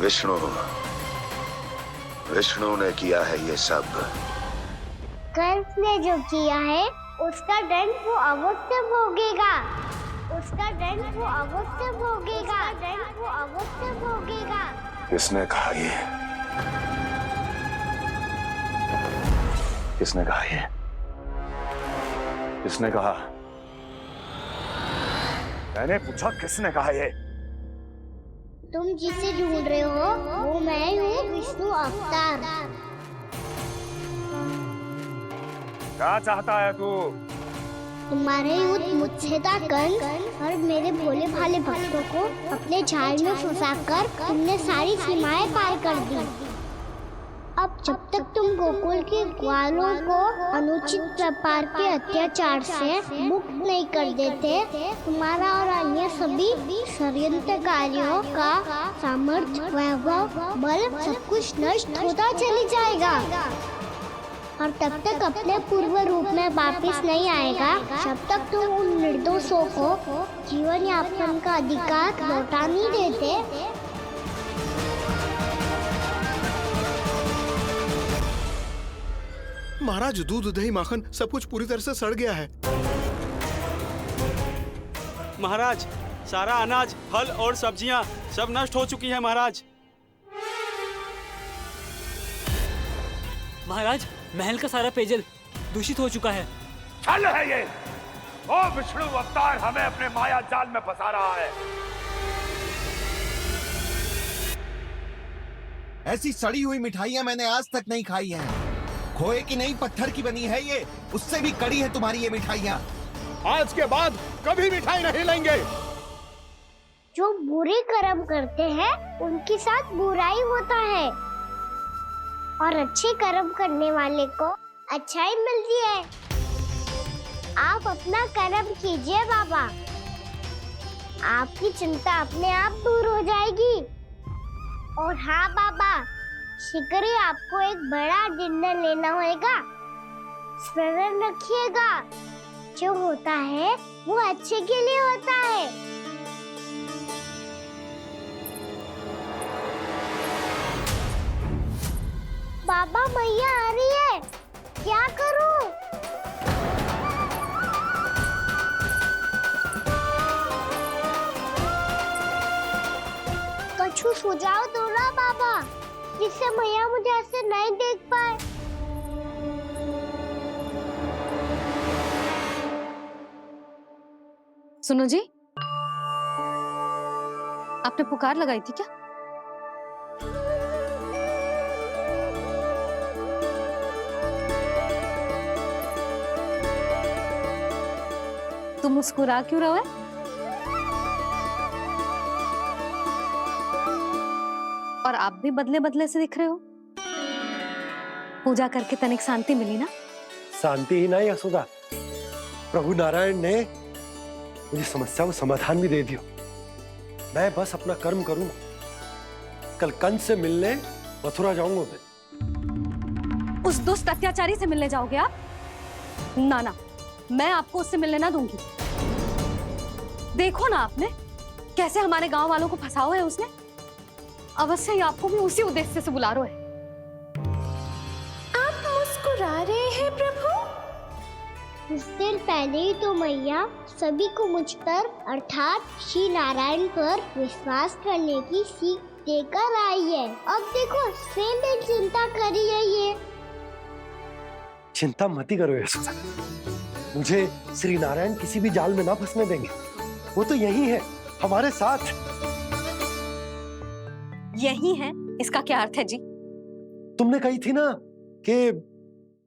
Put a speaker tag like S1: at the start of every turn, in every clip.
S1: विष्णु विष्णु ने किया है ये सब।
S2: कंस ने जो किया है उसका दंड वो अवश्य भोगेगा। उसका दंड वो अवश्य भोगेगा। दंड वो अवश्य भोगेगा।
S1: किसने कहा ये? किसने कहा ये? किसने कहा? मैंने पूछा किसने कहा ये?
S2: तुम जिसे ढूंढ रहे हो वो मैं हूँ, विष्णु अवतार।
S1: क्या चाहता है तू?
S2: तुम्हारे युद्ध मुझसे था कंस, और मेरे भोले भाले भक्तों को अपने जाल में फंसाकर तुमने सारी सीमाएं पार कर दी। अब जब तक तुम गोकुल के ग्वालों को अनुचित प्रकार के अत्याचार से मुक्त नहीं कर देते, तुम्हारा और अन्य सभी षड्यंत्रकारियों का सामर्थ्य, वैभव, बल सब कुछ नष्ट होता चली जाएगा। और तब तक अपने पूर्व रूप में वापस नहीं आएगा जब तक तुम उन निर्दोषों को जीवन यापन का अधिकार लौटा नहीं देते।
S3: महाराज, दूध दही माखन सब कुछ पूरी तरह से सड़ गया है।
S4: महाराज, सारा अनाज, फल और सब्जियां सब नष्ट हो चुकी है महाराज।
S5: महाराज, महल का सारा पेयजल दूषित हो चुका है।
S1: छल है ये। ओ विष्णु अवतार हमें अपने माया जाल में फंसा रहा है।
S6: ऐसी सड़ी हुई मिठाइयां मैंने आज तक नहीं खाई हैं। खोए की नहीं, पत्थर की बनी है ये, उससे भी कड़ी है तुम्हारी ये मिठाइयां।
S3: आज के बाद कभी मिठाई नहीं लेंगे।
S2: जो बुरे कर्म करते हैं उनके साथ बुराई होता है, और अच्छे कर्म करने वाले को अच्छाई मिलती है। आप अपना कर्म कीजिए बाबा, आपकी चिंता अपने आप दूर हो जाएगी। और हाँ बाबा, शीघ्र ही आपको एक बड़ा डिनर लेना होगा। स्मरण रखिएगा, जो होता है वो अच्छे के लिए होता है। बाबा, मैया आ रही है, क्या करूं? कछु सुझाव दो ना बाबा, जिससे मैया मुझे ऐसे नहीं देख पाए।
S7: सुनो जी, आपने पुकार लगाई थी क्या? तुम मुस्कुरा क्यों रहे हो? और आप भी बदले बदले से दिख रहे हो। पूजा करके तनिक शांति मिली ना?
S8: शांति ही नहीं यशोदा, प्रभु नारायण ने मुझे समस्या को समाधान भी दे दिया। मैं बस अपना कर्म करूंगा। कल कंस से मिलने मथुरा जाऊंगा मैं।
S7: उस दुष्ट अत्याचारी से मिलने जाओगे आप? ना ना, मैं आपको उससे मिलने ना दूंगी। देखो ना आपने कैसे हमारे गांव वालों को फंसाओ है उसने। अवश्य ही आपको भी उसी उद्देश्य से बुला रहा है।
S2: आप मुस्कुरा रहे हैं प्रभु? कुछ देर पहले ही तो मैया सभी को मुझ पर अर्थात श्री नारायण पर विश्वास करने की सीख देकर आई है। अब देखो स्वयं भी चिंता करी है ये।
S8: चिंता मत करो यशोदा, मुझे श्री नारायण किसी भी जाल में ना फंसने देंगे। वो तो यही है हमारे साथ।
S7: यही है, इसका क्या अर्थ है जी?
S8: तुमने कही थी ना कि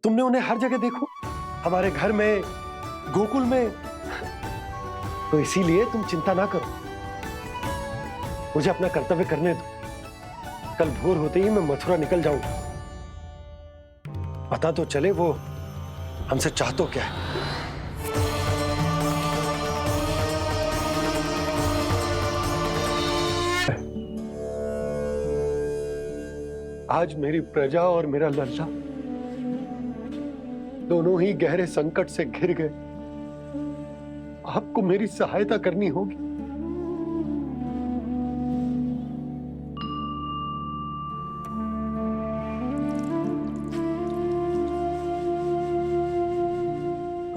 S8: तुमने उन्हें हर जगह देखो, हमारे घर में, गोकुल में। तो इसीलिए तुम चिंता ना करो, मुझे अपना कर्तव्य करने दो। कल भोर होते ही मैं मथुरा निकल जाऊंगा। पता तो चले वो हमसे चाहतो क्या है। आज मेरी प्रजा और मेरा लल्ला दोनों ही गहरे संकट से घिर गए। आपको मेरी सहायता करनी होगी।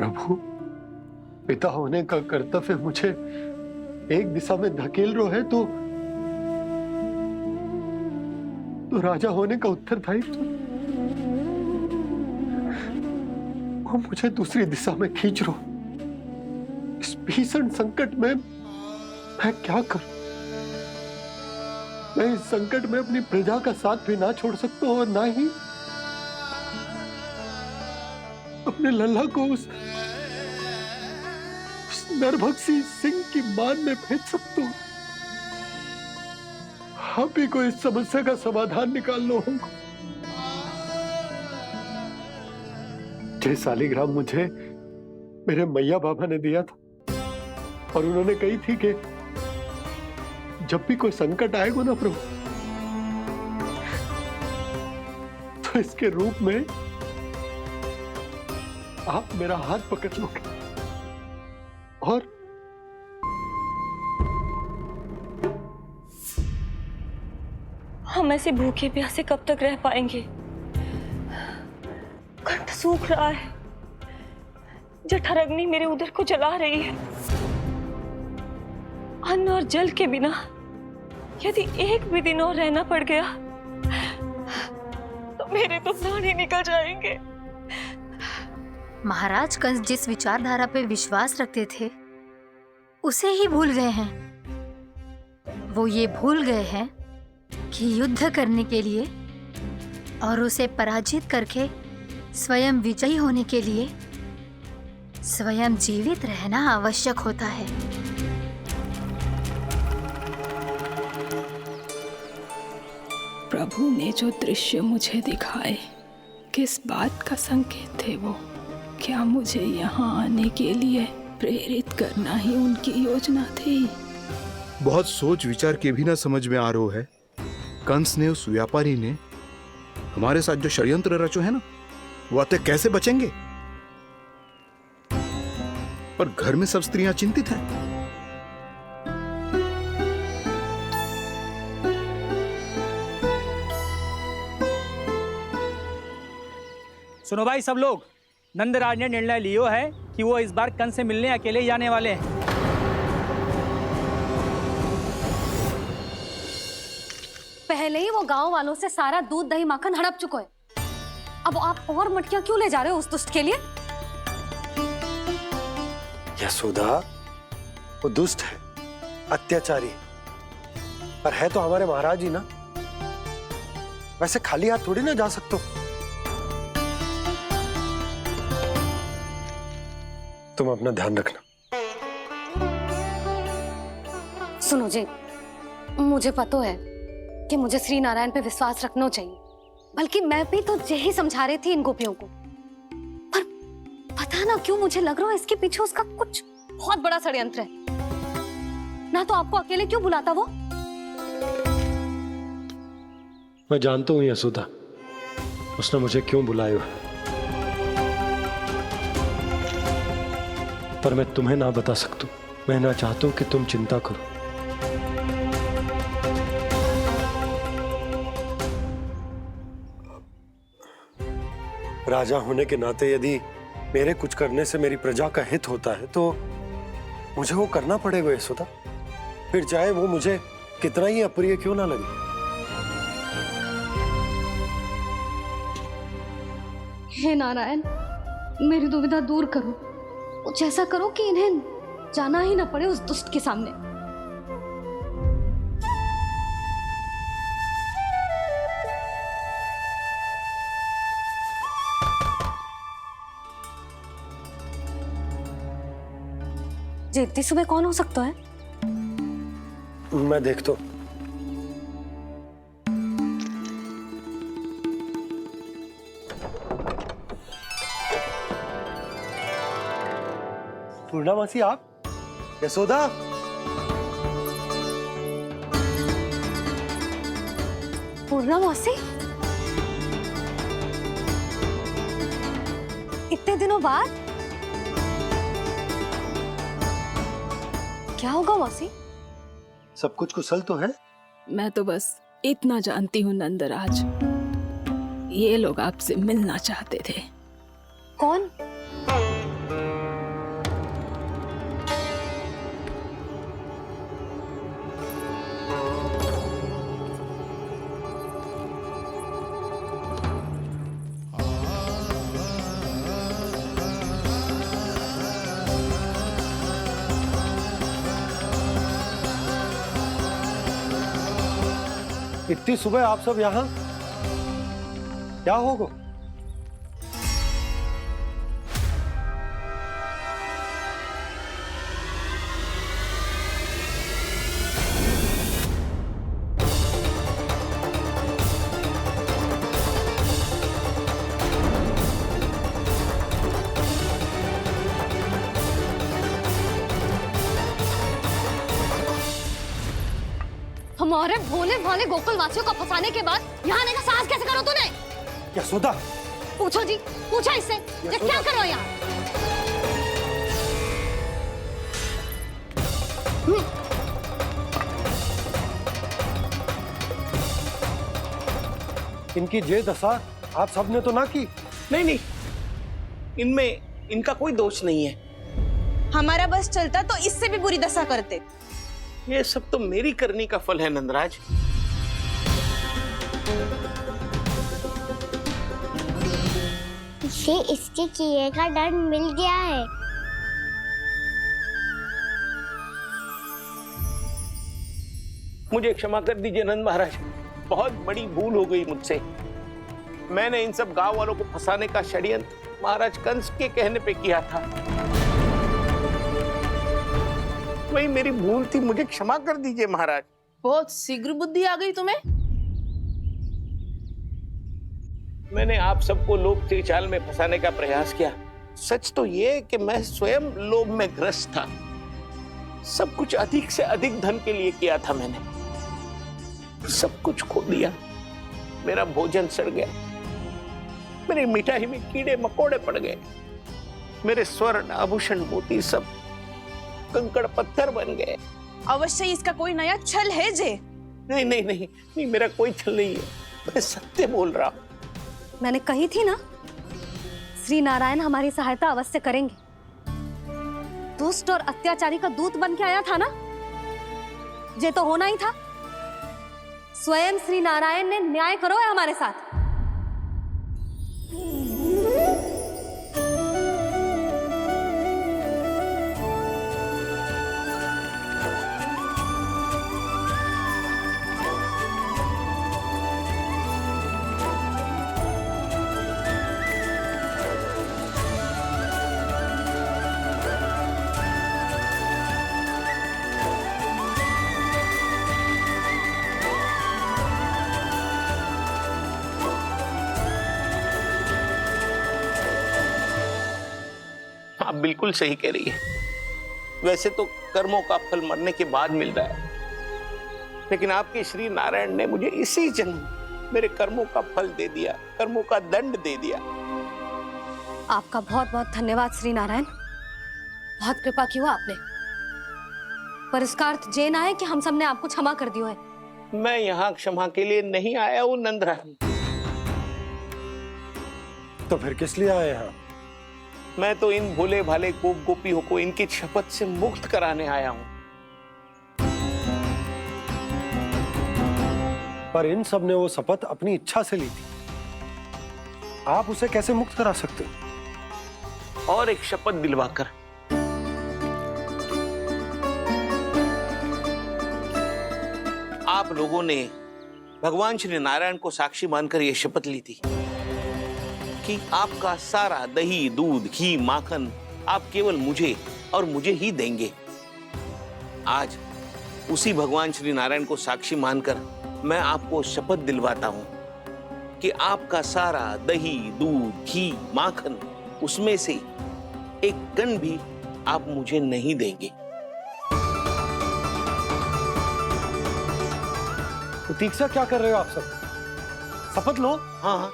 S8: प्रभु, पिता होने का कर्तव्य मुझे एक दिशा में धकेल रहे तो राजा होने का उत्तरदायित्व वो मुझे दूसरी दिशा में खींच रो। इस भीषण संकट में मैं क्या करूं? मैं इस संकट में अपनी प्रजा का साथ भी ना छोड़ सकता हूं और ना ही अपने लल्ला को उस नरभक्षी सिंह की मान में भेज सकता हूं। आप ही को इस समस्या का समाधान निकालना होगा। जय शालिग्राम मुझे मेरे मैया बाबा ने दिया था और उन्होंने कही थी कि जब भी कोई संकट आएगा ना प्रभु, तो इसके रूप में आप मेरा हाथ पकड़ लोगे और
S9: हम ऐसे भूखे प्यासे कब तक रह पाएंगे? कंठ सूख रहा है, जठराग्नि मेरे उदर को जला रही है। अन्न और जल के बिना यदि एक भी दिन और रहना पड़ गया तो मेरे तो प्राण ही निकल जाएंगे।
S10: महाराज कंस जिस विचारधारा पे विश्वास रखते थे उसे ही भूल गए हैं। वो ये भूल गए हैं कि युद्ध करने के लिए और उसे पराजित करके स्वयं विजयी होने के लिए स्वयं जीवित रहना आवश्यक होता है।
S9: प्रभु ने जो दृश्य मुझे दिखाए, किस बात का संकेत थे वो? क्या मुझे यहाँ आने के लिए प्रेरित करना ही उनकी योजना थी?
S11: बहुत सोच विचार के भी ना समझ में आ रहा है। कंस ने, उस व्यापारी ने हमारे साथ जो षड्यंत्र रचो है ना, वो आते कैसे बचेंगे? पर घर में सब स्त्रियां चिंतित हैं।
S5: सुनो भाई सब लोग, नंदराज ने निर्णय लियो है कि वो इस बार कंस से मिलने अकेले ही आने वाले हैं।
S7: पहले ही वो गांव वालों से सारा दूध दही माखन हड़प चुके हैं। अब आप और मटकियां क्यों ले जा रहे हो उस दुष्ट के लिए?
S8: यशोदा, वो दुष्ट है, अत्याचारी, पर है तो हमारे महाराज ही ना। वैसे खाली हाथ थोड़ी ना जा सकते। तुम अपना ध्यान रखना।
S7: सुनो जी, मुझे पता है कि मुझे श्री नारायण पे विश्वास रखना चाहिए, बल्कि मैं भी तो यही समझा रही थी इन गोपियों को। पर पता ना क्यों मुझे लग रहा है इसके पीछे उसका कुछ बहुत बड़ा षड्यंत्र है। ना तो आपको अकेले क्यों बुलाता वो?
S8: मैं जानता हूं यशोदा, उसने मुझे क्यों बुलाया है, पर मैं तुम्हें ना बता सकता। मैं ना चाहता हूं कि तुम चिंता करो। राजा होने के नाते यदि मेरे कुछ करने से मेरी प्रजा का हित होता है तो मुझे वो करना पड़ेगा यशोदा, फिर चाहे वो मुझे कितना ही अप्रिय क्यों ना लगे।
S7: हे नारायण, मेरी दुविधा दूर करो। कुछ ऐसा करो कि इन्हें जाना ही ना पड़े उस दुष्ट के सामने। जी इतनी सुबह कौन हो सकता है?
S8: मैं देखता हूं। पूर्णा मासी, आप? यशोदा,
S7: पूर्णा मासी, इतने दिनों बाद? क्या होगा मौसी?
S8: सब कुछ कुशल तो है?
S9: मैं तो बस इतना जानती हूँ नंदराज, ये लोग आपसे मिलना चाहते थे।
S7: कौन?
S8: इतनी सुबह आप सब यहाँ? क्या होगा?
S7: हमारे भोले भाले गोकुल वासियों को फंसाने के बाद यहाँ आने का साहस कैसे करो तूने?
S8: यशोदा,
S7: पूछो जी, पूछो इससे, ये क्या करो यहाँ?
S8: इनकी ये दशा आप सबने तो ना की?
S12: नहीं नहीं, इनमें इनका कोई दोष नहीं है।
S13: हमारा बस चलता तो इससे भी बुरी दशा करते।
S12: ये सब तो मेरी करनी का फल है नंदराज।
S2: इसे इसके किए का दंड मिल गया है।
S12: मुझे क्षमा कर दीजिए नंद महाराज, बहुत बड़ी भूल हो गई मुझसे। मैंने इन सब गांव वालों को फंसाने का षड्यंत्र महाराज कंस के कहने पे किया था। वही मेरी भूल थी, मुझे क्षमा कर दीजिए महाराज।
S13: बहुत शीघ्र बुद्धि आ गई तुम्हें।
S12: मैंने आप सबको लोभ के जाल में फंसाने का प्रयास किया। सच तो ये कि मैं स्वयं लोभ में ग्रस्त था। सब कुछ अधिक से अधिक धन के लिए किया था मैंने। सब कुछ खो दिया। मेरा भोजन सड़ गया, मेरी मिठाई में कीड़े मकोड़े पड़ गए, मेरे स्वर्ण आभूषण मोती सब कंकड़ पत्थर बन गए।
S13: अवश्य इसका कोई नया छल है जे।
S12: नहीं नहीं नहीं नहीं, मेरा कोई छल नहीं है, मैं सत्य बोल रहा हूं।
S7: मैंने कही थी ना, श्री नारायण हमारी सहायता अवश्य करेंगे। दुष्ट और अत्याचारी का दूत बन के आया था ना, ये तो होना ही था। स्वयं श्री नारायण ने न्याय करो है हमारे साथ।
S12: आप बिल्कुल सही कह रही है। वैसे तो कर्मों का फल मरने के बाद मिल रहा है, लेकिन आपके श्री नारायण ने मुझे इसी जन्म मेरे कर्मों का फल दे दिया, कर्मों का दंड दे दिया।
S7: आपका बहुत बहुत धन्यवाद श्री नारायण, बहुत कृपा की हो आपने। पर इसका अर्थ ये ना है कि हम सब ने आपको क्षमा कर दिया है।
S12: मैं यहाँ क्षमा के लिए नहीं आया हूँ नंदरानी।
S8: तो फिर किस लिए आए हैं?
S12: मैं तो इन भोले भाले गोप गोपियों को इनकी शपथ से मुक्त कराने आया हूं।
S8: पर इन सब ने वो शपथ अपनी इच्छा से ली थी, आप उसे कैसे मुक्त करा सकते?
S12: और एक शपथ दिलवाकर। आप लोगों ने भगवान श्री नारायण को साक्षी मानकर यह शपथ ली थी कि आपका सारा दही, दूध, घी, माखन आप केवल मुझे और मुझे ही देंगे। आज उसी भगवान श्री नारायण को साक्षी मानकर मैं आपको शपथ दिलवाता हूं कि आपका सारा दही, दूध, घी, माखन उसमें से एक कण भी आप मुझे नहीं देंगे।
S8: प्रतीक्षा क्या कर रहे हो आप सब? शपथ लो।
S12: हाँ हाँ,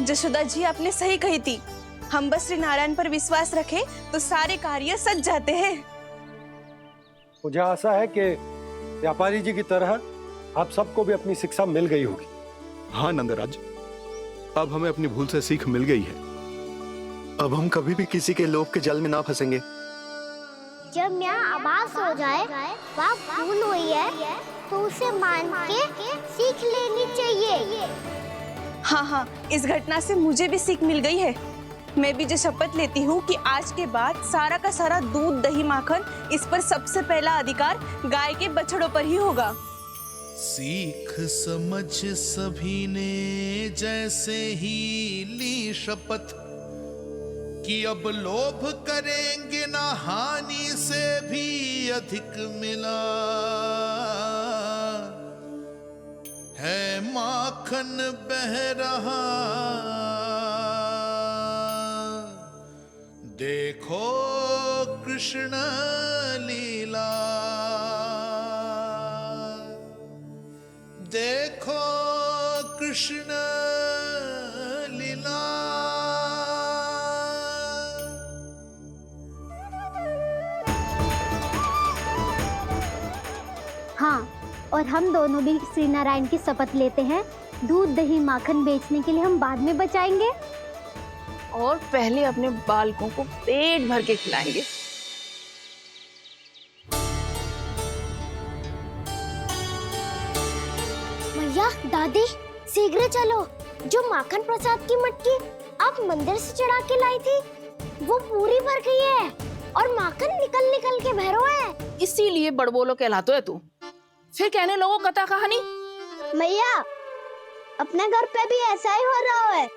S13: जशोदा जी आपने सही कही थी। हम बस श्री नारायण पर विश्वास रखें तो सारे कार्य सज जाते हैं।
S8: मुझे आशा है कि व्यापारी जी की तरह आप सबको भी अपनी शिक्षा मिल गई होगी।
S11: हाँ नंदराज, अब हमें अपनी भूल से सीख मिल गई है।
S3: अब हम कभी भी किसी के लोभ के जाल में ना फंसेंगे।
S2: जब यहाँ आभास हो जाए वहाँ भूल हुई है तो उसे मान के सीख लेनी चाहिए।
S13: हाँ हाँ, इस घटना से मुझे भी सीख मिल गई है। मैं भी जो शपथ लेती हूँ कि आज के बाद सारा का सारा दूध दही माखन इस पर सबसे पहला अधिकार गाय के बछड़ों पर ही होगा।
S14: सीख समझ सभी ने जैसे ही ली शपथ कि अब लोभ करेंगे ना हानि से भी अधिक मिला है माखन बह रहा देखो कृष्ण लीला देखो कृष्ण लीला।
S2: हाँ, और हम दोनों भी श्री नारायण की शपथ लेते हैं, दूध दही माखन बेचने के लिए हम बाद में बचाएंगे
S15: और पहले अपने बालकों को पेट भर के खिलाएंगे।
S2: भैया, दादी, शीघ्र चलो। जो माखन प्रसाद की मटकी आप मंदिर से चढ़ा के लाई थी, वो पूरी भर गई है और माखन निकल निकल के भरो है।
S15: इसीलिए बड़बोलो कहलाते है तू। फिर कहने लोगों कथा कहानी।
S2: भैया, अपने घर पे भी ऐसा ही हो रहा है।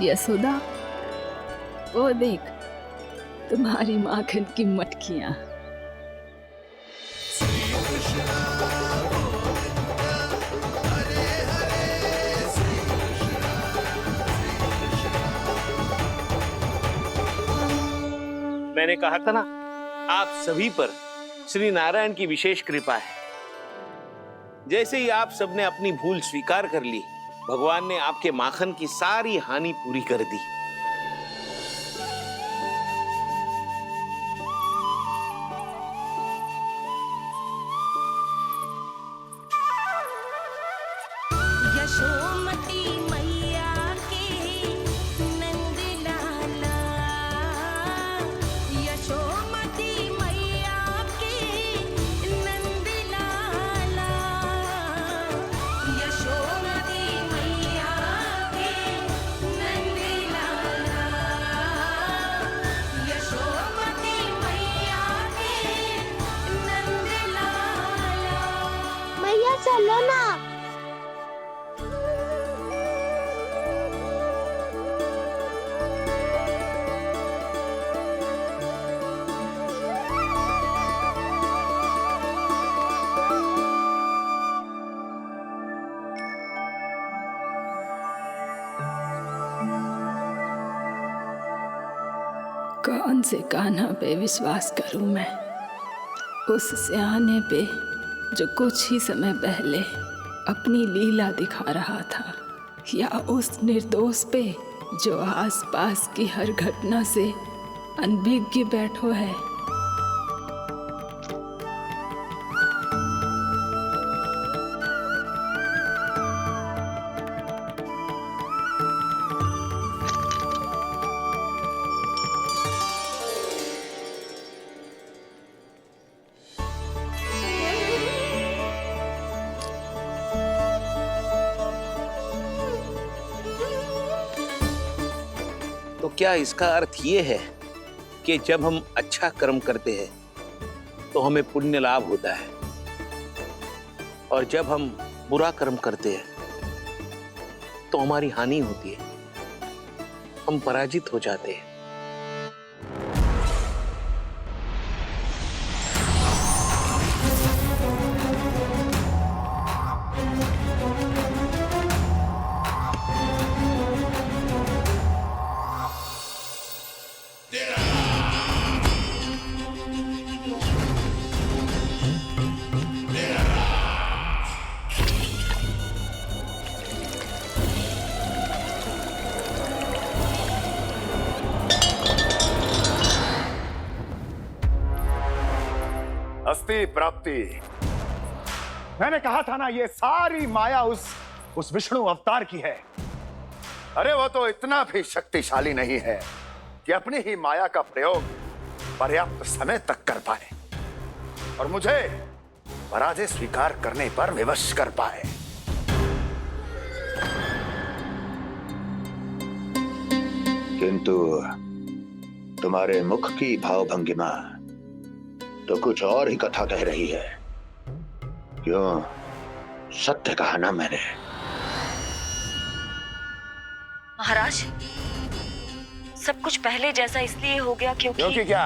S9: यशोदा, वो देख तुम्हारी माखन की मटकियां।
S12: मैंने कहा था ना, आप सभी पर श्री नारायण की विशेष कृपा है। जैसे ही आप सबने अपनी भूल स्वीकार कर ली, भगवान ने आपके माखन की सारी हानि पूरी कर दी।
S16: यशोमती मैया के नंद लाला, यशोमती मैया के नंद लाला, यशोमती मैया के नंद लाला, यशोमती मैया के नंद लाला।
S2: मैया चलो ना।
S9: कौन से कान्हा पे विश्वास करूं मैं? उस सियाने पे जो कुछ ही समय पहले अपनी लीला दिखा रहा था, या उस निर्दोष पे जो आसपास की हर घटना से अनभिज्ञ बैठो है?
S12: तो क्या इसका अर्थ ये है कि जब हम अच्छा कर्म करते हैं तो हमें पुण्य लाभ होता है, और जब हम बुरा कर्म करते हैं तो हमारी हानि होती है, हम पराजित हो जाते हैं?
S1: अस्ति प्राप्ति। मैंने कहा था ना, ये सारी माया उस विष्णु अवतार की है। अरे वो तो इतना भी शक्तिशाली नहीं है कि अपनी ही माया का प्रयोग पर्याप्त समय तक कर पाए और मुझे पराजय स्वीकार करने पर विवश कर पाए।
S3: किंतु तुम्हारे मुख की भावभंगिमा तो कुछ और ही कथा कह रही है। क्यों? सत्य कहा ना मैंने।
S7: महाराज, सब कुछ पहले जैसा इसलिए हो गया
S1: क्योंकि क्या?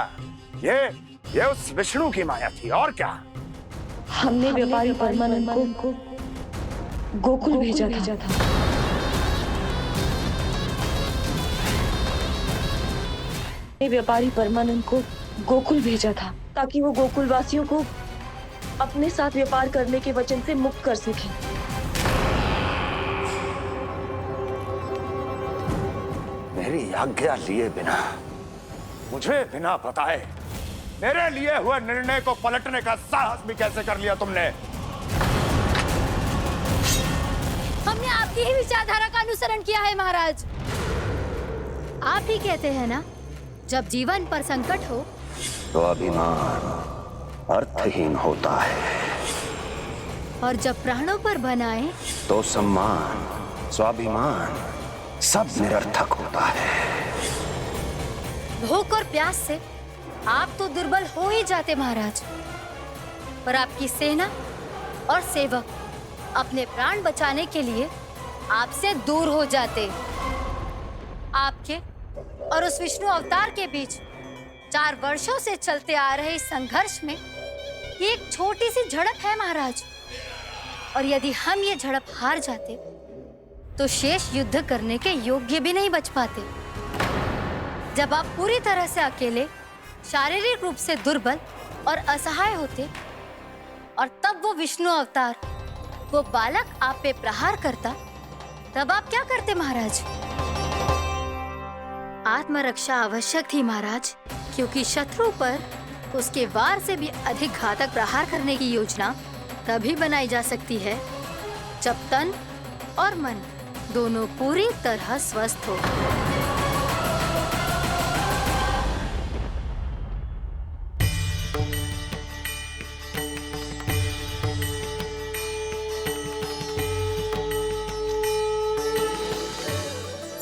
S1: ये उस विष्णु की माया थी और क्या?
S17: हमने व्यापारी परमानंद को गोकुल भेजा था। व्यापारी परमानंद को गोकुल भेजा था ताकि वो गोकुल वासियों को अपने साथ व्यापार करने के वचन से मुक्त कर सके।
S1: मेरी आज्ञा लिए बिना, मुझे बिना बताए मेरे लिए हुए निर्णय को पलटने का साहस भी कैसे कर लिया तुमने?
S10: हमने आपकी ही विचारधारा का अनुसरण किया है महाराज। आप ही कहते हैं ना, जब जीवन पर संकट हो
S3: तो अभिमान अर्थहीन होता है
S10: और जब प्राणों पर बनाए
S3: तो सम्मान स्वाभिमान सब निरर्थक होता है।
S10: भूख और प्यास से आप तो दुर्बल हो ही जाते महाराज, पर आपकी सेना और सेवक अपने प्राण बचाने के लिए आपसे दूर हो जाते। आपके और उस विष्णु अवतार के बीच 4 वर्षों से चलते आ रहे इस संघर्ष में ये एक छोटी सी झड़प है महाराज, और यदि हम ये झड़प हार जाते तो शेष युद्ध करने के योग्य भी नहीं बच पाते। जब आप पूरी तरह से अकेले, शारीरिक रूप से दुर्बल और असहाय होते और तब वो विष्णु अवतार, वो बालक आप पे प्रहार करता, तब आप क्या करते महाराज? आत्मरक्षा आवश्यक थी महाराज, क्योंकि शत्रु पर उसके वार से भी अधिक घातक प्रहार करने की योजना तभी बनाई जा सकती है जब तन और मन दोनों पूरी तरह स्वस्थ हो।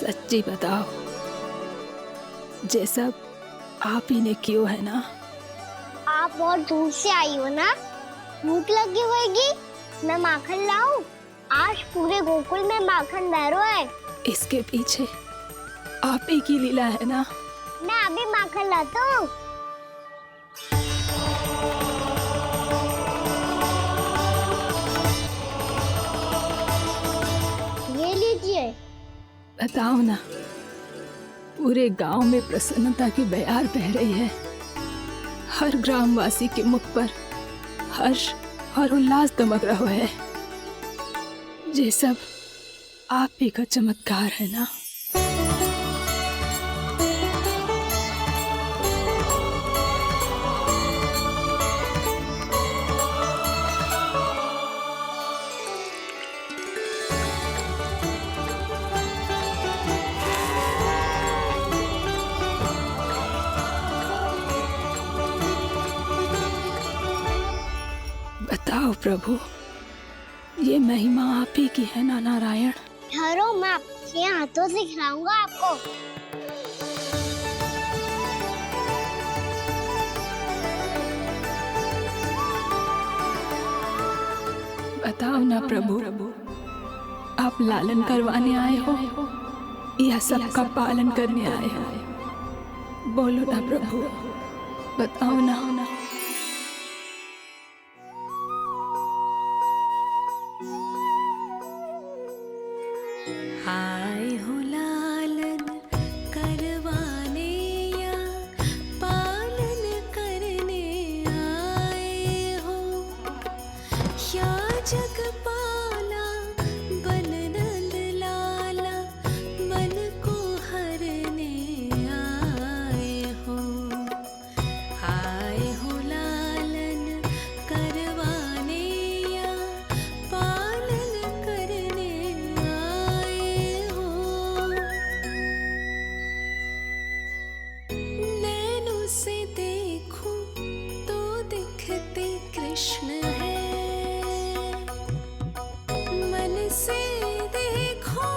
S9: सच्ची बताओ, जैसा आप ही ने कियो है ना?
S2: आप बहुत दूर से आई हो ना, भूख लगी होगी। मैं माखन लाऊं? आज पूरे गोकुल में माखन बह रहा है।
S9: इसके पीछे आप ही की लीला है ना?
S2: मैं अभी माखन लाता हूँ। ये लीजिए।
S9: बताओ ना, पूरे गांव में प्रसन्नता की बयार बह रही है। हर ग्रामवासी के मुख पर हर्ष और उल्लास दमक रहा है। ये सब आप ही का चमत्कार है ना? बताओ प्रभु, ये महिमा आप ही की है ना नारायण?
S2: ठहरो, मैं आपके हाथों से खिलाऊंगा आपको।
S9: बताओ ना प्रभु, आप लालन करवाने आए हो या सबका पालन करने आए हो? बोलो ना प्रभु, बताओ ना।
S16: आए हो लालन करवाने या पालन करने आए हो, या जगपाला बन नंद लाला मन को हरने आए हो। आए हो लालन करवाने या पालन करने आए हो। से देखो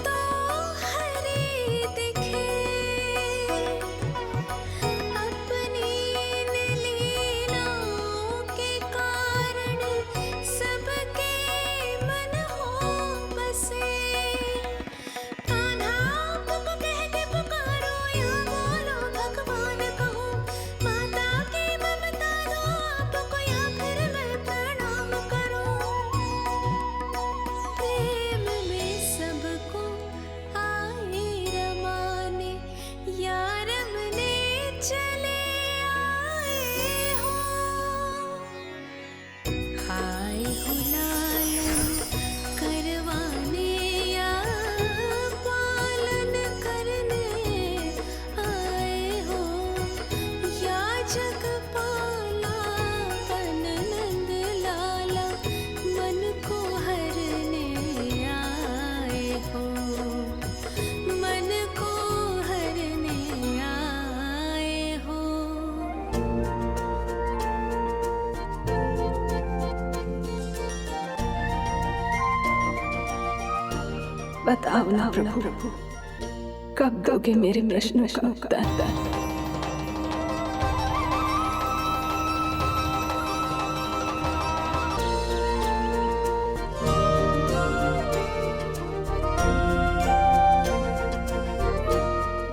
S16: तो हरी दिखे, अपनी लीलाओं के कारण सबके मन हो बसे। कान्हा आपको कह के पुकारो या बोलो भगवान कहो, माता की ममता दो आपको या फिर मैं प्रणाम करूं। प्रेम में सबको आए रमाने, या रमने चले आए हो। आए हो लालन करवाने या पालन करने आए हो, या जगपाला तन नंद लाला मन को हरने आए हो, मन को हरने आए हो।
S9: बताओ ना प्रभु, कब दोगे मेरे प्रश्नों का उत्तर?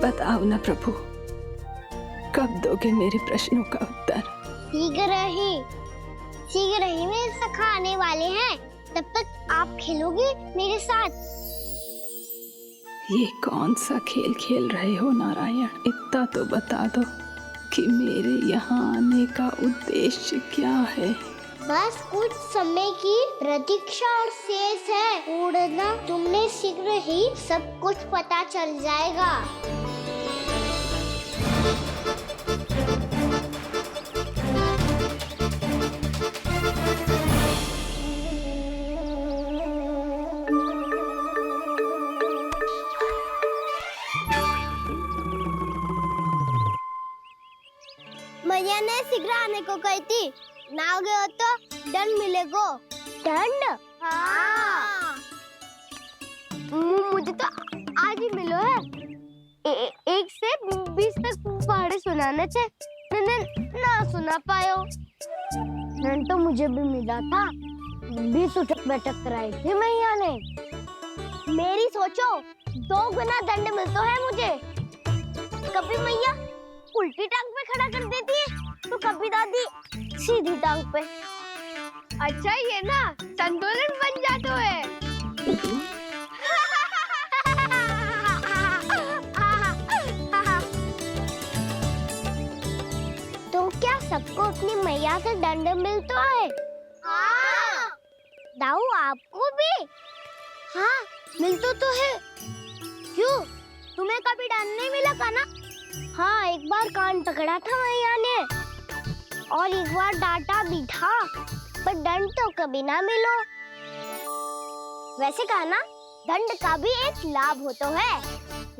S9: बताओ ना प्रभु, कब दोगे मेरे प्रश्नों का उत्तर?
S2: शीघ्र ही मेरे सखा आने वाले हैं, तब तक आप खेलोगे मेरे साथ।
S9: ये कौन सा खेल खेल रहे हो नारायण? इतना तो बता दो कि मेरे यहाँ आने का उद्देश्य क्या है?
S2: बस कुछ समय की प्रतीक्षा और शेष है। उड़ना तुमने शीघ्र ही सब कुछ पता चल जाएगा। मैया ने शीघ्र आने को कही थी, ना हो गए हो तो दंड मिलेगा। दंड? हाँ। मुझे तो आज ही मिलो है। 1 से 20 तक पहाड़े सुनाने थे, ना सुना पायो। दंड तो मुझे भी मिला था, 20 उठक बैठक कराई थी मैया ने। मेरी सोचो 2 गुना दंड मिलता है मुझे। कभी मैया उल्टी टांग पे खड़ा कर देती है, तो कभी दादी सीधी टांग पे। अच्छा ये ना संतुलन बन जाता है। तो क्या सबको अपनी मैया से दंड मिलता है? हाँ। दाऊ आपको भी? हाँ मिलता तो है। क्यों, तुम्हें कभी दंड नहीं मिला का ना? हाँ, एक बार कान पकड़ा था मैया ने और एक बार डांटा भी था, पर दंड तो कभी ना मिलो। वैसे कहा ना, दंड का भी एक लाभ होता है।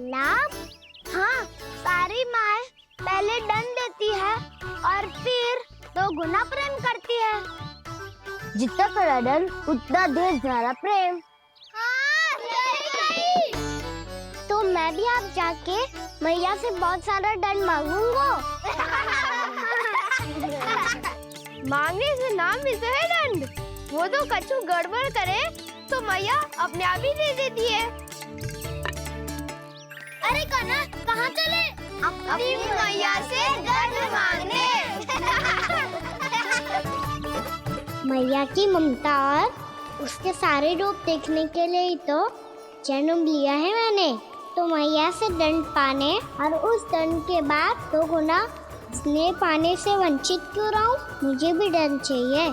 S2: लाभ? हाँ, सारी माँ पहले दंड देती है और फिर 2 गुना प्रेम करती है। जितना बड़ा दंड उतना ढेर सारा प्रेम। हाँ, सही कही। तो मैं भी आप जाके मैया से बहुत सारा दंड मांगूंगा। मांगने से ना मिलता है दंड, वो तो कछु गड़बड़ करे तो मैया अपने आप ही दे देती है। अरे कना, कहाँ चले? अपनी मैया से दंड मांगने। मैया की ममता और उसके सारे रूप देखने के लिए ही तो जन्म लिया है मैंने। तो मैया से दंड पाने और उस दंड के बाद 2 गुना स्नेह पाने से वंचित क्यों रहूं? मुझे भी दंड चाहिए।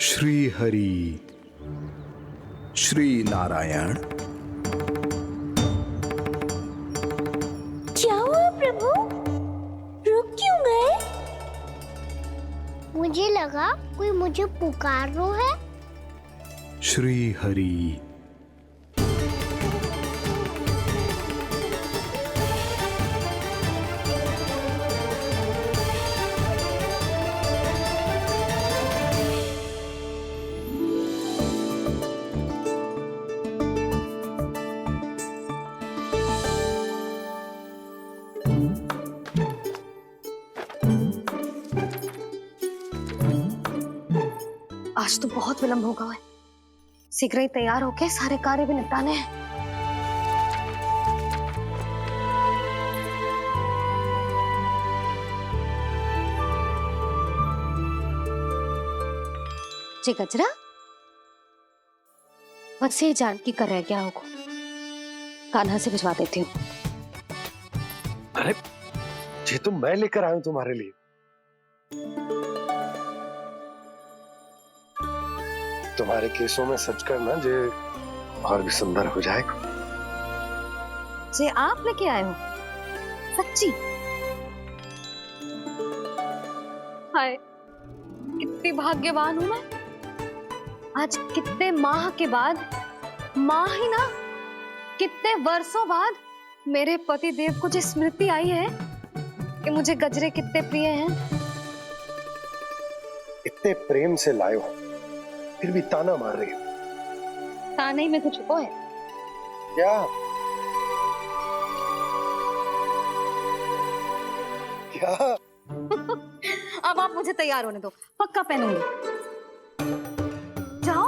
S11: श्री हरि, श्री नारायण।
S2: क्या हुआ प्रभु? रुक क्यों गए? मुझे लगा कोई मुझे पुकार रहा है।
S11: श्री हरि।
S7: आज तो बहुत विलंब होगा है। शीघ्र ही तैयार होके सारे कार्य भी निपटाने हैं। जी गजरा, बस ये जान की कर रह गया होगा, कान्हा से भिजवा देती हूँ।
S8: अरे ये तो मैं लेकर आया हूं तुम्हारे लिए। तुम्हारे केसों में सच करना जे और भी सुंदर हो जाएगा।
S7: जे आप लेके आए हो? सच्ची? हाय, कितनी भाग्यवान हूं मैं। आज कितने माह के बाद, माह ही ना, कितने वर्षों बाद मेरे पति देव को जो स्मृति आई है कि मुझे गजरे कितने प्रिय हैं।
S8: इतने प्रेम से लाए हो, फिर भी ताना मार रही हो।
S7: ताने में कुछ छुपो है
S8: क्या? क्या?
S7: अब आप मुझे तैयार होने दो, पक्का पहनूंगी। जाओ।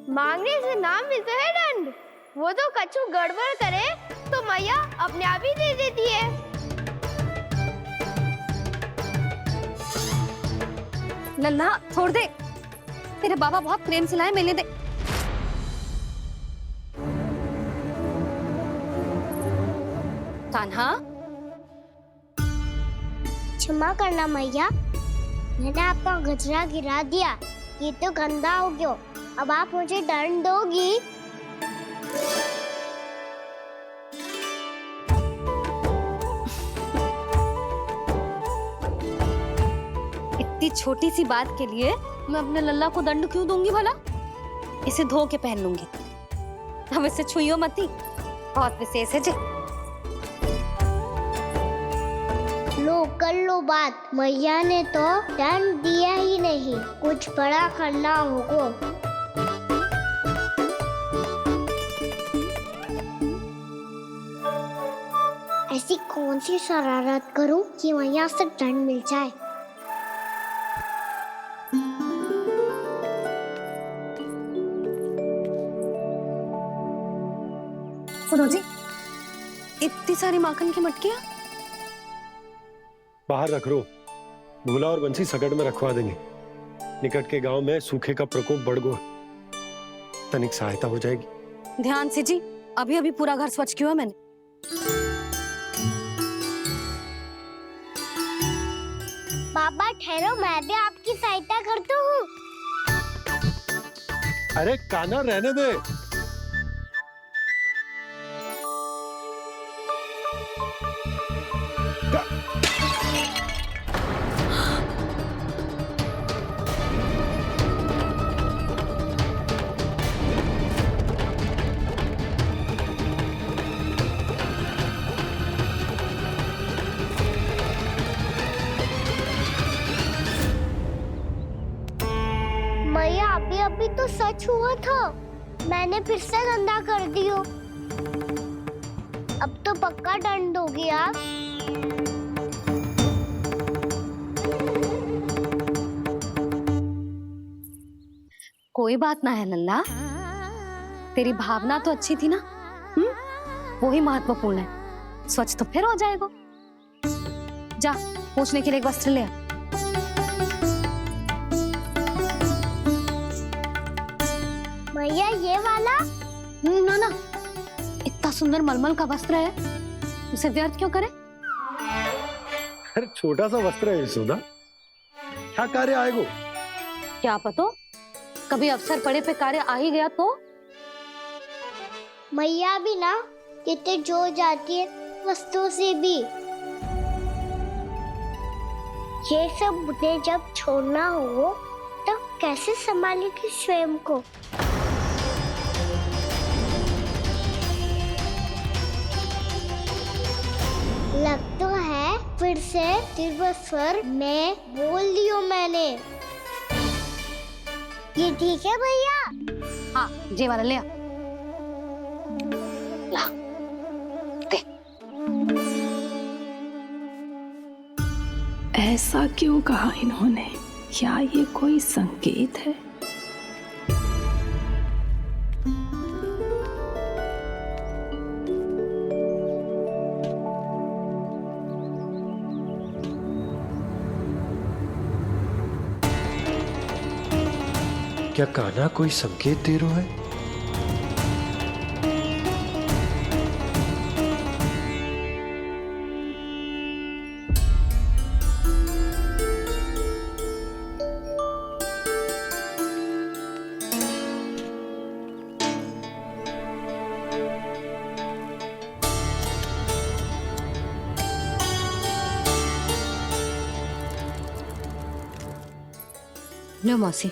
S2: मांगने से नाम मिलता है दंड। वो तो कछु गड़बड़ करे तो मैया अपने आप ही दे देती है।
S7: नन्हा छोड़ दे, तेरे बाबा बहुत प्रेम से लाए, मिलने दे। कान्हा,
S2: क्षमा करना मैया, मैंने आपका गजरा गिरा दिया, ये तो गंदा हो गया। अब आप मुझे दंड दोगी?
S7: इतनी छोटी सी बात के लिए मैं अपने लल्ला को दंड क्यों दूंगी भला? इसे धो के पहन लूंगी। हम इसे छुइयो मती, बहुत विशेष है जी।
S2: लो कर लो बात, मैया ने तो दंड दिया ही नहीं, कुछ बड़ा करना होगा। ऐसी कौन सी शरारत करूं कि मैया से दंड मिल जाए?
S7: सुनो जी, इतनी सारी माखन की मटकियां
S8: बाहर रख रो, भूला और बंसी सकट में रखवा देंगे। निकट के गांव में सूखे का प्रकोप बढ़ गो, तनिक सहायता हो जाएगी।
S7: ध्यान से जी, अभी अभी पूरा घर स्वच्छ किया है मैंने।
S2: बाबा ठहरो, मैं भी आपकी सहायता करता हूँ।
S8: अरे कान्हा रहने दे।
S2: मैया अभी अभी तो सच हुआ था, मैंने फिर से गंदा कर दियो। अब तो पक्का दंड दोगी आप।
S7: कोई बात ना है लल्ला, तेरी भावना तो अच्छी थी ना, वो ही महत्वपूर्ण है। स्वच्छ तो फिर हो जाएगा। जा, पूछने के लिए एक वस्त्र ले आ।
S2: भैया ये वाला?
S7: ना ना, इतना सुंदर मलमल का वस्त्र है, उसे व्यर्थ क्यों करे?
S8: अरे छोटा सा वस्त्र है यशोदा, क्या कार्य आएगा?
S7: क्या पता, कभी अवसर पड़े पे कार्य आ ही गया तो?
S2: मैया भी ना कितने जो जाती है वस्तुओं से भी। ये सब मुझे जब छोड़ना हो तो कैसे संभालेगी स्वयं को? लग तो है फिर से तिरस्वर में बोल दियो मैंने। ये ठीक है भैया?
S7: हाँ, ये वाला ले आ।
S9: ऐसा क्यों कहा इन्होंने? क्या ये कोई संकेत है?
S8: क्या कान्हा कोई संकेत दे रहा है?
S7: लो मौसी।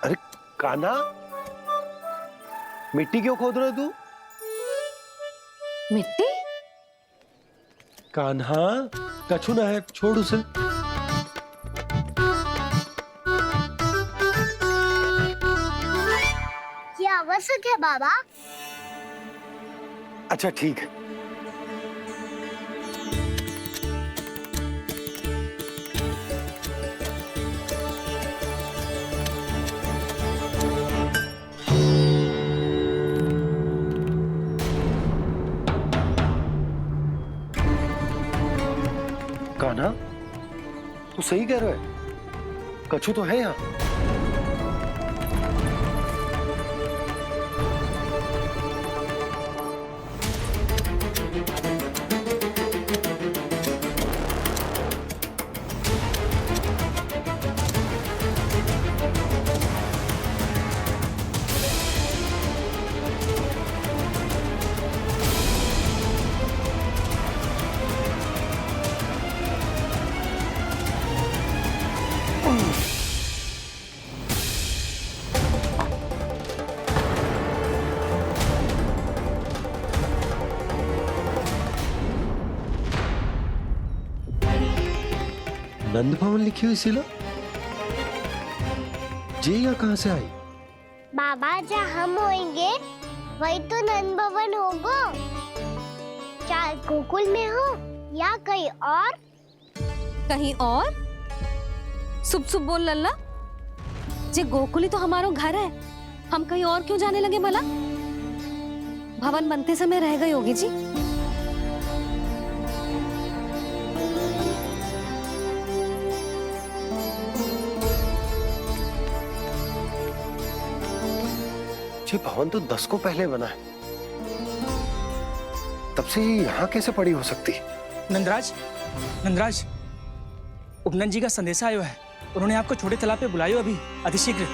S8: अरे कान्हा, मिट्टी क्यों खोद रहे तू?
S7: मिट्टी?
S8: कान्हा, कछु ना है, छोड़ उसे।
S2: ये आवश्यक है बाबा।
S8: अच्छा ठीक है। कान्हा, तू सही कह रहा है, कछु तो है यहाँ। नंद भवन लिखी हुई सिला, जी यहाँ कहाँ से आई?
S2: बाबा जहाँ हम होंगे वही तो नंद भवन होगा। चाहे गोकुल में हो या कहीं और।
S7: कहीं और? सुब सुब बोल लल्ला। जे गोकुल ही तो हमारा घर है, हम कहीं और क्यों जाने लगे भला? भवन बनते समय रह गई होगी जी।
S8: ये भवन तो 10 को पहले बना है, तब से यहाँ कैसे पड़ी हो सकती?
S5: नंदराज, नंदराज, उपनंद जी का संदेशा आयो है। उन्होंने आपको छोटे तालाब पे बुलायो अभी, अतिशीघ्र।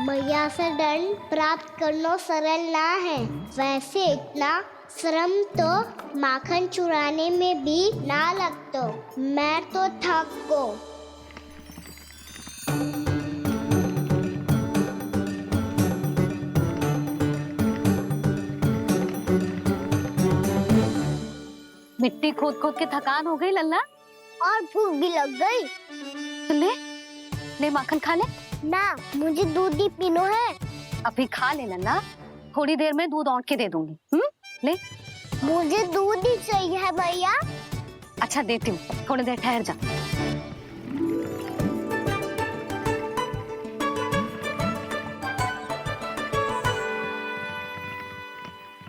S2: मैया से दंड प्राप्त करना सरल ना है। वैसे इतना श्रम तो माखन चुराने में भी ना लगतो। मैं तो थक गो।
S7: मिट्टी खोद खोद के थकान हो गई लल्ला,
S2: और भूख भी लग गई।
S7: तो ले ले माखन खा ले।
S2: ना, मुझे दूध ही पीनो है।
S7: अभी खा ले लल्ला, थोड़ी देर में दूध औंट के दे दूंगी। ले।
S2: मुझे दूध ही चाहिए है भैया।
S7: अच्छा देती हूँ, थोड़ी देर ठहर जा।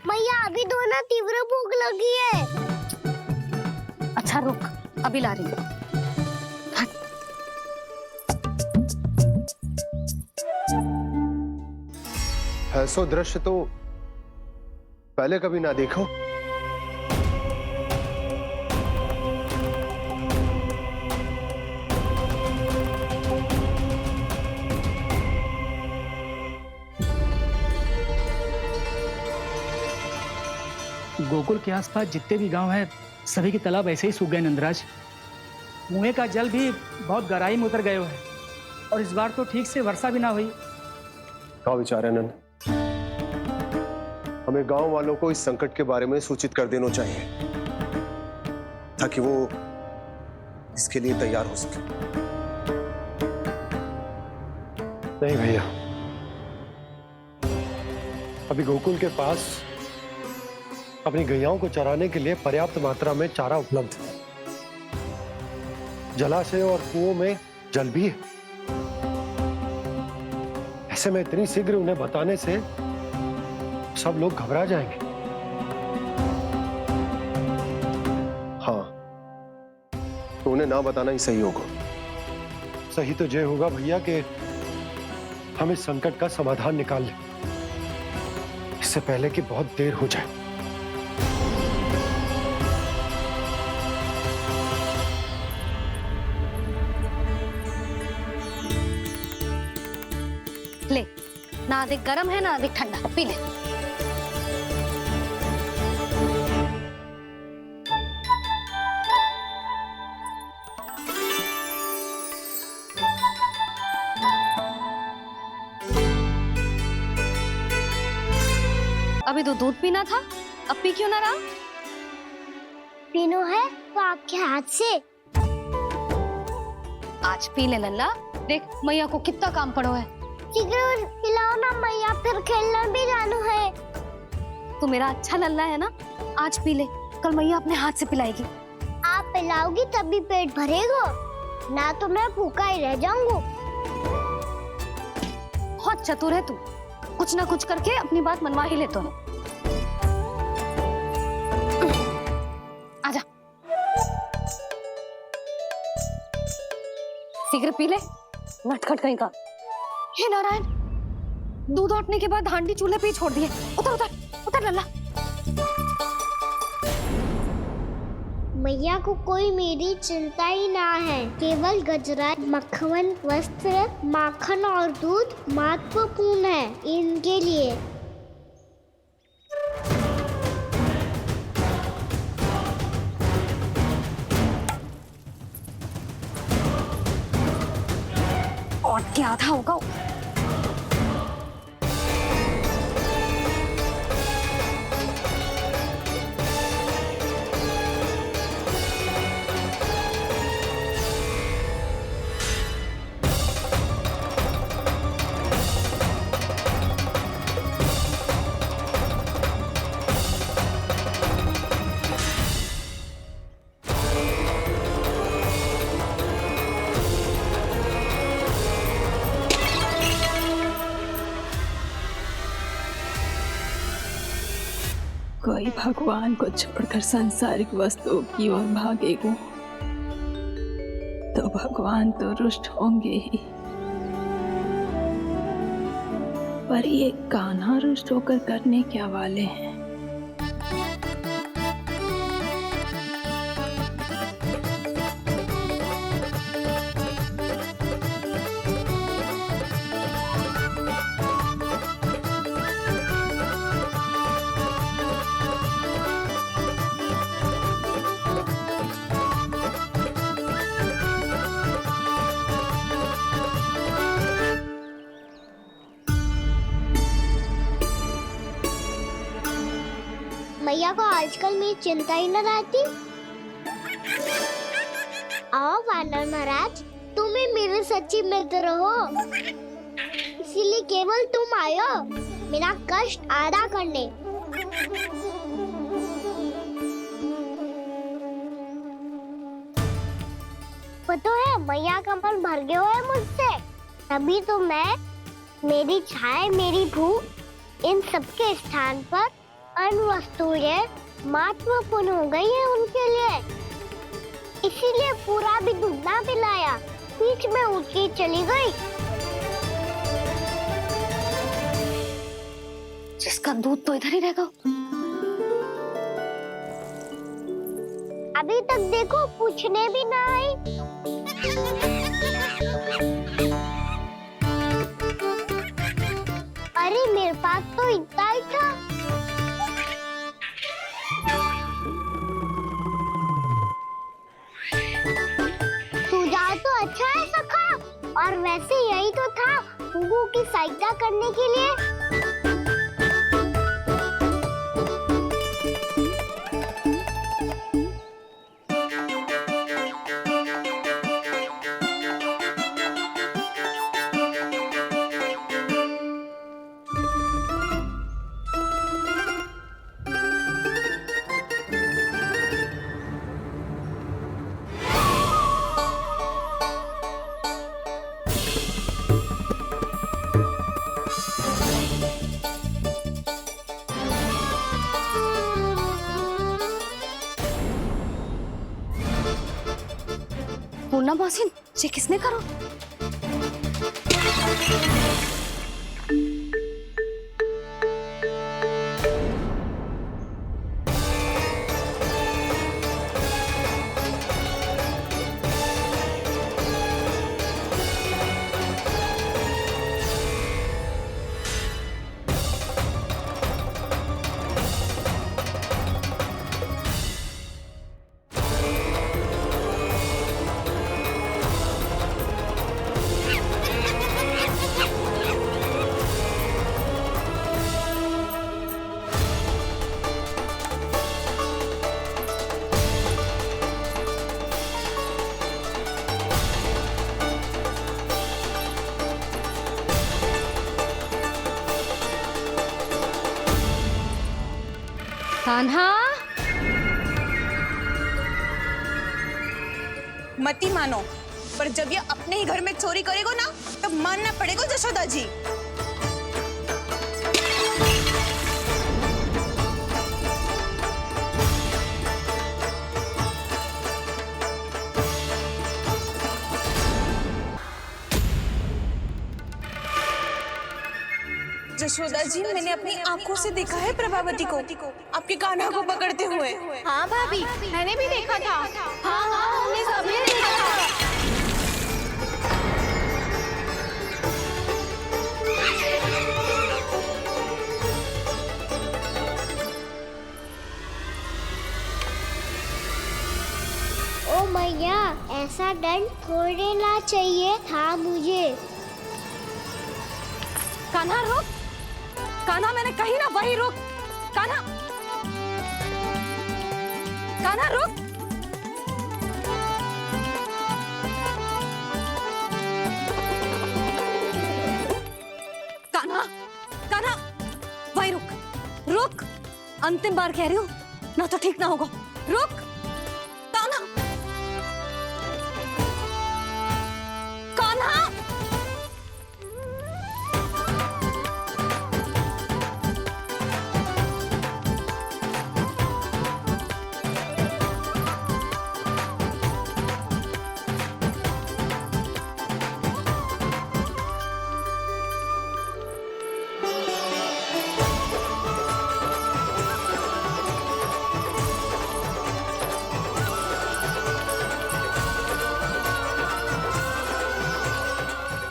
S2: मैया अभी तो ना तीव्र भूख लगी है।
S7: अच्छा रुक, अभी ला रही हूँ।
S8: ऐसा दृश्य तो पहले कभी ना देखो।
S5: गोकुल के आसपास जितने भी गांव हैं, सभी के तालाब ऐसे ही सूख गए नंदराज। कुएं का जल भी बहुत गहराई में उतर गए है, और इस बार तो ठीक से वर्षा भी ना हुई।
S8: क्या विचार है नंद? हमें गांव वालों को इस संकट के बारे में सूचित कर देना चाहिए।
S18: ताकि वो इसके लिए तैयार हो सके।
S8: नहीं भैया, अभी गोकुल के पास अपनी गैयाओं को चराने के लिए पर्याप्त मात्रा में चारा उपलब्ध है। जलाशय और कुओं में जल भी है। ऐसे में इतनी शीघ्र उन्हें बताने से सब लोग घबरा जाएंगे।
S18: हाँ, तो उन्हें ना बताना ही सही होगा।
S8: सही तो ये होगा भैया कि हम इस संकट का समाधान निकाल लें, इससे पहले कि बहुत देर हो जाए।
S7: ले, ना अधिक गर्म है ना अधिक ठंडा, पी ले। अभी तो दूध पीना था, अब पी क्यों ना रहा?
S2: पीनो है तो आपके हाथ से।
S7: आज पी ले लल्ला, देख मैया को कितना काम पड़ो है।
S2: शीघ्र पिलाओ ना मैया, फिर खेलना भी जाना है।
S7: तू मेरा अच्छा लल्ला है ना, आज पी ले, कल मैया अपने हाथ से पिलाएगी।
S2: आप पिलाओगी तभी पेट भरेगा, ना तो मैं भूखा ही रह जाऊंगा।
S7: बहुत चतुर है तू, कुछ ना कुछ करके अपनी बात मनवा ही लेता है। आजा, शीघ्र पी ले, नटखट कहीं का। हे नारायण, दूध औटने के बाद हांडी चूल्हे पे ही छोड़ दिए। उतर उतर उतर लल्ला।
S2: मैया को कोई मेरी चिंता ही ना है। केवल गजरा, मक्खन, वस्त्र, माखन और दूध महत्वपूर्ण है इनके लिए।
S7: और क्या था होगा?
S9: कोई भगवान को छोड़कर सांसारिक वस्तुओं की ओर भागेगा तो भगवान तो रुष्ट होंगे ही, पर ये कान्हा रुष्ट होकर करने क्या वाले हैं?
S2: मैया को आजकल मेरी चिंता ही न रहती। आओ वानर महाराज, तुम ही मेरे सच्ची मित्र हो, इसीलिए केवल तुम आयो मेरा कष्ट आधा करने। पता है मैया का मन भर गया है मुझसे, तभी तो मैं, मेरी छाया, मेरी भूख, इन सबके स्थान पर अन्य वस्तुएं महत्वपूर्ण हो गई है उनके लिए। इसीलिए पूरा भी दूध ना पिलाया, बीच में उठ के चली गई।
S7: जिसका दूध तो इधर ही रहेगा।
S2: अभी तक देखो पूछने भी ना आई। अरे मेरे पास तो इतना ही था। सुझाव तो अच्छा है सखा, और वैसे यही तो था गुगू की सहायता करने के लिए।
S7: मुन्ना मोहसिन, ये किसने करो? कान्हा,
S13: मती मानो, पर जब ये अपने ही घर में चोरी करेगा ना, तब मानना पड़ेगा जशोदा जी। जशोदा जी, मैंने अपनी आंखों से देखा है प्रभावती को आपके कान्हा को पकड़ते हुए।
S10: हाँ भाभी, मैंने भी देखा था। हाँ हाँ, हमने सबने देखा था।
S2: ओ मैया, ऐसा दंड थोड़े ना चाहिए था मुझे।
S7: कान्हा रुक, कान्हा मैंने कही ना वही रुक। कान्हा, कान्हा रुक। कान्हा, कान्हा वही रुक, रुक। अंतिम बार कह रही हूँ, ना तो ठीक ना होगा। रुक कान्हा, कान्हा।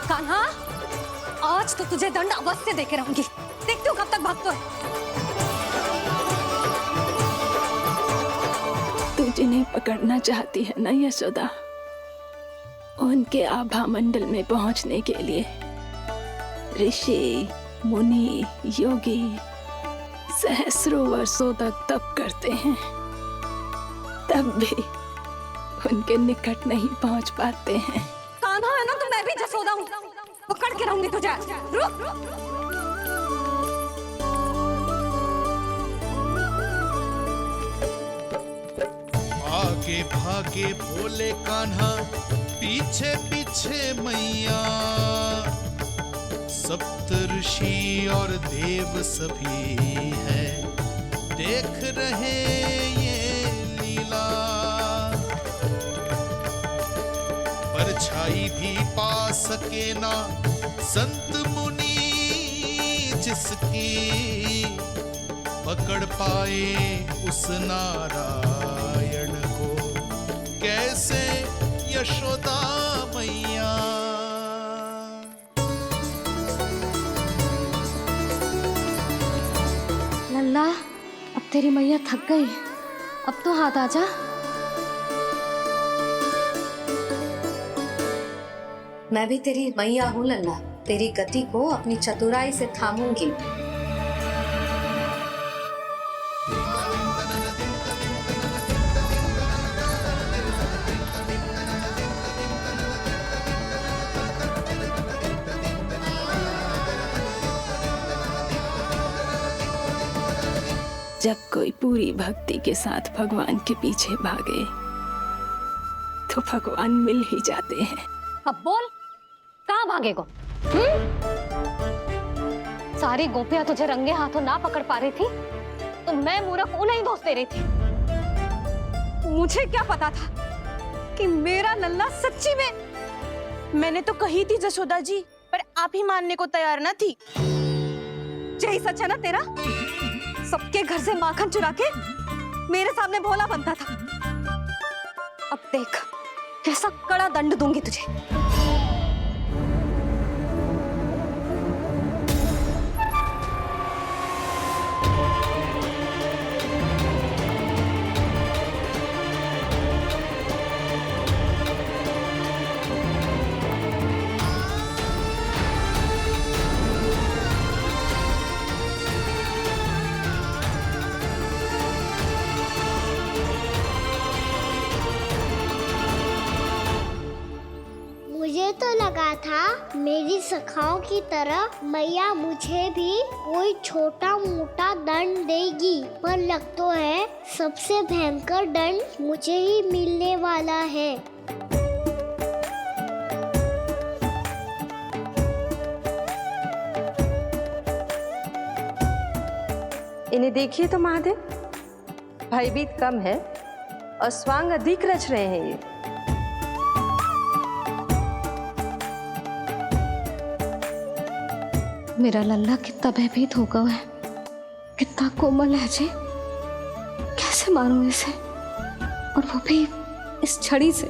S7: कान्हा, आज तो तुझे दंड अवश्य देके रहूंगी। देखती हूँ कब तक भागता है।
S9: तू जिन्हें पकड़ना चाहती है ना यशोदा, उनके आभा मंडल में पहुंचने के लिए ऋषि, मुनि, योगी सहस्रों वर्षों तक तप करते हैं, तब भी उनके निकट नहीं पहुंच पाते हैं।
S7: कान्हा है ना, तो मैं भी जसोदा हूँ, पकड़ के रहूंगी तुझे। रुक।
S14: आगे भागे भोले कान्हा, पीछे पीछे मैया, सप्त ऋषि और देव सभी है, देख रहे ये लीला। परछाई भी पा सके ना संत मुनि, जिसकी पकड़ पाए उस नारायण को, कैसे यशोदा मैया।
S7: लल्ला, अब तेरी मैया थक गई, अब तो हाथ आजा।
S19: मैं भी तेरी मैया हूँ लल्ला, तेरी गति को अपनी चतुराई से थामूंगी।
S9: जब कोई पूरी भक्ति के साथ भगवान के पीछे भागे तो भगवान मिल ही जाते हैं।
S7: अब बोल, कहाँ भागेगा? सारी गोपियां तुझे रंगे हाथों ना पकड़ पा रही थी तो मैं मूर्ख उन्हें ही दोष दे रही थी। मुझे क्या पता था कि मेरा लल्ला सच्ची में।
S13: मैंने तो कही थी जशोदा जी, पर आप ही मानने को तैयार ना थी।
S7: यही सच है ना तेरा? सबके घर से माखन चुरा के मेरे सामने भोला बनता था। अब देख कैसा कड़ा दंड दूंगी तुझे।
S2: मुझे तो लगा था मेरी सखाओं की तरह मैया मुझे भी कोई छोटा मोटा दंड देगी, पर लग तो है सबसे भयंकर दंड मुझे ही मिलने वाला है।
S17: इन्हें देखिए तो महादेव, भयभीत कम है और स्वांग अधिक रच रहे हैं ये।
S7: मेरा लल्ला कितना भयभीत होगा है, कितना कोमल है जी। कैसे मारूं इसे, और वो भी इस छड़ी से।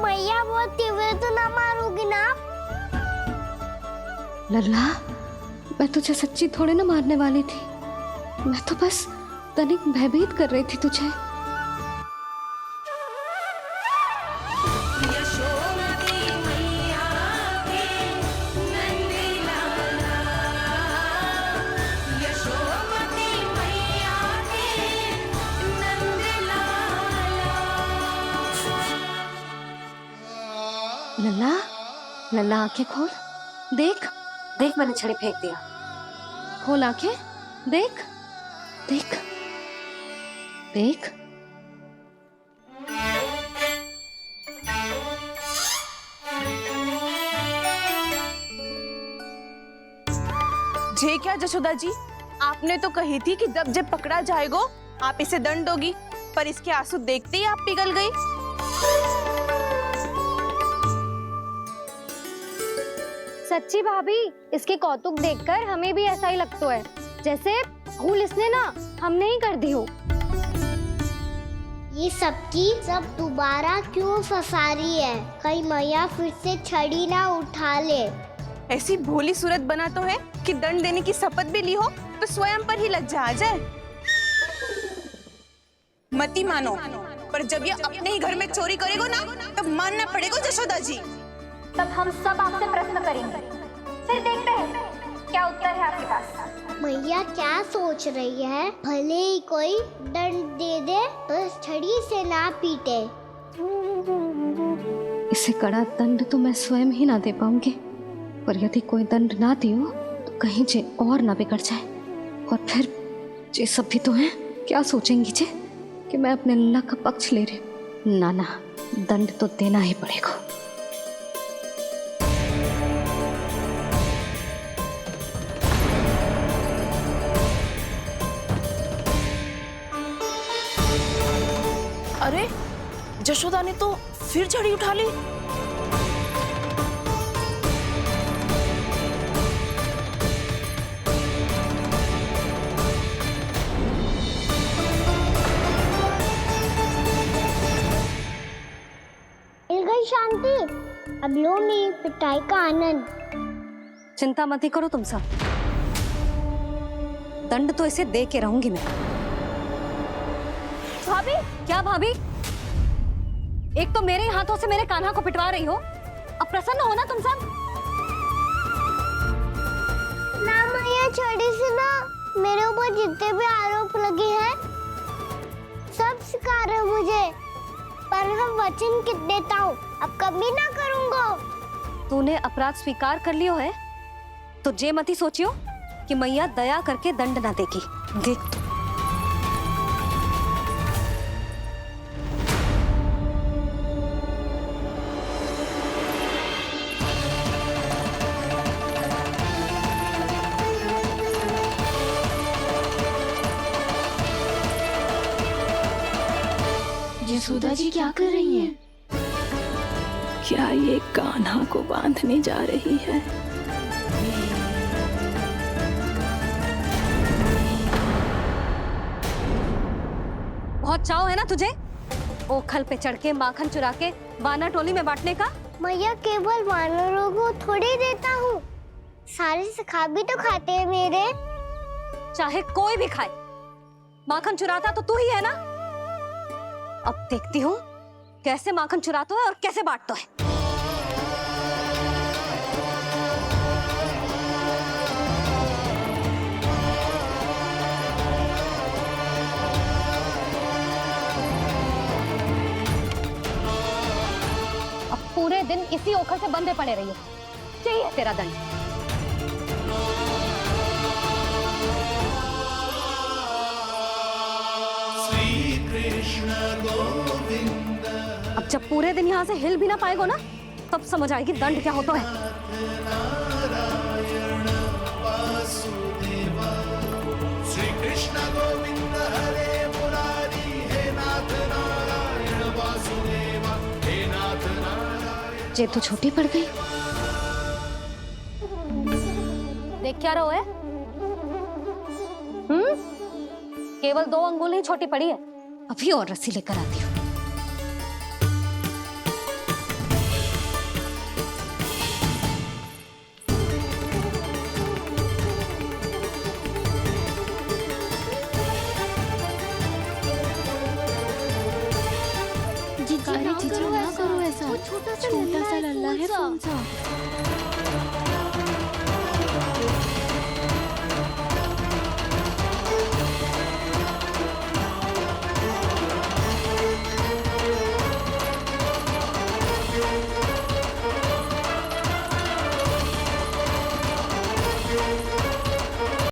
S2: मैया बहुत तीव्र तो ना मारोगी ना?
S7: लल्ला, मैं तुझे सच्ची थोड़े ना मारने वाली थी। मैं तो बस तनिक भयभीत कर रही थी तुझे। लल्ला, लल्ला आंखें खोल, देख देख मैंने छड़ी फेंक दिया। खोल आंखें, देख देख देख।
S13: जे क्या जशोदा जी, आपने तो कही थी कि जब पकड़ा जाएगा आप इसे दंड दोगी, पर इसके आंसू देखते ही आप पिघल गई।
S7: सच्ची भाभी, इसके कौतुक देखकर हमें भी ऐसा ही लगता है, जैसे भूल इसने ना हमने ही कर दी हो।
S2: ये सबकी सब दोबारा क्यों फंसा रही है? कहीं मैया फिर से छड़ी ना उठा ले।
S13: ऐसी भोली सूरत बना तो है कि दंड देने की शपथ भी ली हो तो स्वयं पर ही लज्जा आ जाए। मती मानो, पर जब ये अपने ही घर में चोरी करेगा ना, तब मानना पड़ेगा जशोदा जी।
S10: तब हम सब आपसे प्रश्न करेंगे, फिर देखते हैं क्या उत्तर है आपके पास।
S2: मैया क्या सोच रही है? भले ही कोई दंड दे दे, बस छड़ी से ना पीटे।
S7: इसे कड़ा दंड तो मैं स्वयं ही ना दे पाऊंगी, पर यदि कोई दंड ना दियो तो कहीं जे और ना बिगड़ जाए, और फिर जे सब भी तो हैं, क्या सोचेंगी जे कि मैं अपने लल्ला का पक्ष ले रही। ना ना, दंड तो देना ही पड़ेगा।
S15: अरे जशोदा ने तो फिर छड़ी उठा ली।
S2: मिल गई शांति, अब लो मेरी पिटाई का आनंद।
S7: चिंता मत ही करो तुम सब, दंड तो इसे दे के रहूंगी मैं। भाभी, क्या भाभी? एक तो मेरे हाथों से मेरे कान्हा को पिटवा रही हो, अब प्रसन्न हो ना तुम सब?
S2: ना मैया, छड़ी से ना मेरे ऊपर जितने भी आरोप लगे हैं सब स्वीकार है मुझे, पर मैं वचन कित देता हूँ, अब कभी ना करूँगा।
S7: तूने अपराध स्वीकार कर लियो है तो जे मत ही सोचियो कि मैया दया करके दंड ना देगी। देख
S9: यशोदा जी क्या कर रही हैं? क्या ये कान्हा को बांधने जा रही है?
S7: बहुत चाव है ना तुझे ओखल पे चढ़ के माखन चुरा के वानर टोली में बांटने का?
S2: मैया केवल वानरों को थोड़ी देता हूँ, सारे सिखा भी तो खाते हैं मेरे।
S7: चाहे कोई भी खाए, माखन चुराता तो तू ही है ना। अब देखती हूँ कैसे माखन चुराता है और कैसे बांटता है। अब पूरे दिन इसी ओखल से बंधे पड़े रहिए, चाहिए तेरा दंड। अब जब पूरे दिन यहाँ से हिल भी ना पाएगो ना, तब समझ आएगी दंड क्या होता है।
S14: श्री कृष्ण गोविंद हरे मुरारी, हे नाथ नारायण वासुदेव, हे नाथ नारायण।
S7: जे तो छोटी पड़ गई। देख क्या रहो है? केवल 2 अंगुल ही छोटी पड़ी है, अभी और रस्सी लेकर आती हूँ।
S2: जीजी ना करो ऐसा, छोटा सा लल्ला है कौन सा?